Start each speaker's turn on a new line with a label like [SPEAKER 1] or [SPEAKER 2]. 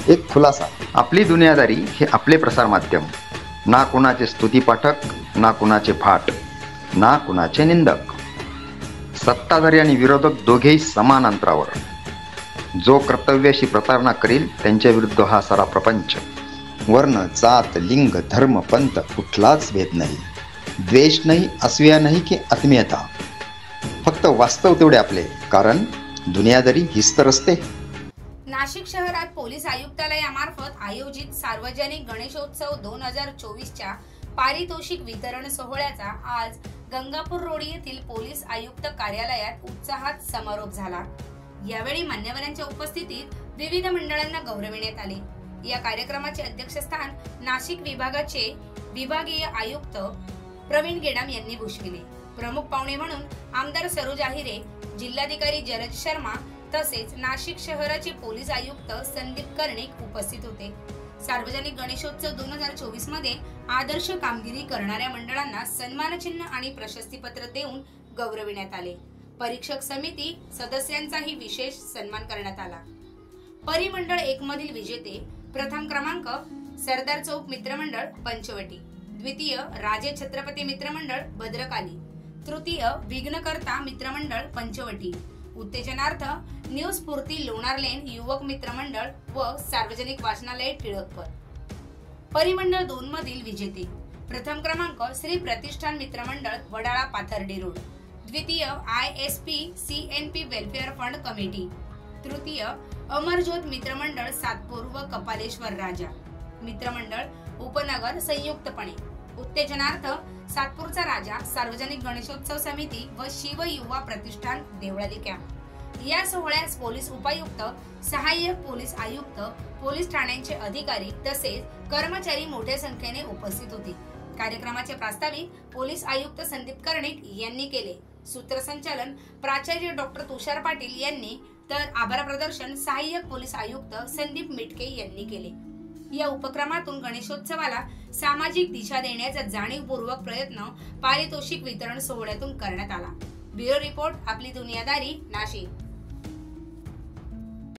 [SPEAKER 1] एक खुलासा, आपली दुनियादारी हे आपले प्रसार माध्यम, ना कुणाचे स्तुतीपाठक, ना कुणाचे फाट, ना कुणाचे निंदक, सत्ताधारी आणि विरोधक दोघेही समान अंतरावर. जो कर्तव्याशी प्रतारणा करील त्यांच्या विरुद्ध हा सारा प्रपंच. वर्ण, जात, लिंग, धर्म, पंथ कुठलाच भेद नाही, द्वेष नाही, असूया नाही की आत्मीयता. फक्त वास्तव तेवढे आपले, कारण दुनियादारी हीच तर असते.
[SPEAKER 2] नाशिक शहरात पोलीस आयुक्तालयामार्फत आयोजित सार्वजनिक गणेशोत्सव 2024च्या पारितोषिक वितरण सोहळ्याचा आज गंगापूर रोड येथील पोलीस आयुक्त कार्यालयात उत्साहात समारोप झाला. यावेळी मान्यवरांच्या उपस्थितीत विविध मंडळांना गौरविण्यात आले. या कार्यक्रमाचे अध्यक्षस्थान नाशिक विभागाचे विभागीय आयुक्त प्रवीण गेडाम यांनी भूषविले. प्रमुख पाहुणे म्हणून आमदार सरोज आहिरे, जिल्हाधिकारी जलज शर्मा तसेच नाशिक शहराचे पोलीस आयुक्त संदीप कर्णिक उपस्थित होते. सार्वजनिक गणेशोत्सव 2024 मध्ये आदर्श कामगिरी करणाऱ्या मंडळांना सन्मानचिन्ह आणि प्रशस्तीपत्र देऊन गौरविण्यात आले. परीक्षक समिती सदस्यांचाही विशेष सन्मान करण्यात आला. परिमंडळ 1 मधील विजेते प्रथम क्रमांक सरदार चौक मित्रमंडळ पंचवटी, द्वितीय राजे छत्रपती मित्रमंडळ भद्रकाली, तृतीय विघ्नकर्ता मित्रमंडळ पंचवटी, उत्तेजनार्थ न्यू स्फूर्ती लोणार लेन युवक मित्रमंडळ व सार्वजनिक वाचनालय टिळकपर. परिमंडळ 2 मधील विजेते प्रथम क्रमांक श्री प्रतिष्ठान मित्रमंडळ वडाळा पाथर्डी रोड, द्वितीय ISP CNP welfare fund committee, तृतीय अमरज्योत मित्रमंडळ सातपूर व कपालेश्वर राजा मित्रमंडळ उपनगर संयुक्तपणे. उत्तेजनार्थ सातपूरचा राजा सार्वजनिक गणेशोत्सव समिती व शिव युवा प्रतिष्ठान देवळाली कॅम्प. या सोहळ्यास पोलीस उपायुक्त, सहाय्यक पोलीस आयुक्त, पोलीस ठाण्यांचे अधिकारी तसेच कर्मचारी मोठ्या संख्येने उपस्थित होते. कार्यक्रमाचे प्रास्ताविक पोलीस आयुक्त संदीप कर्णिक यांनी केले. सूत्रसंचालन प्राचार्य डॉक्टर तुषार पाटील यांनी तर आभार प्रदर्शन सहाय्यक पोलीस आयुक्त संदीप मिटके यांनी केले. या उपक्रमातून गणेशोत्सवाला सामाजिक दिशा देण्याचा जाणीवपूर्वक प्रयत्न पारितोषिक वितरण सोहळ्यातून करण्यात आला. ब्युरो रिपोर्ट, आपली दुनियादारी, नाशिक.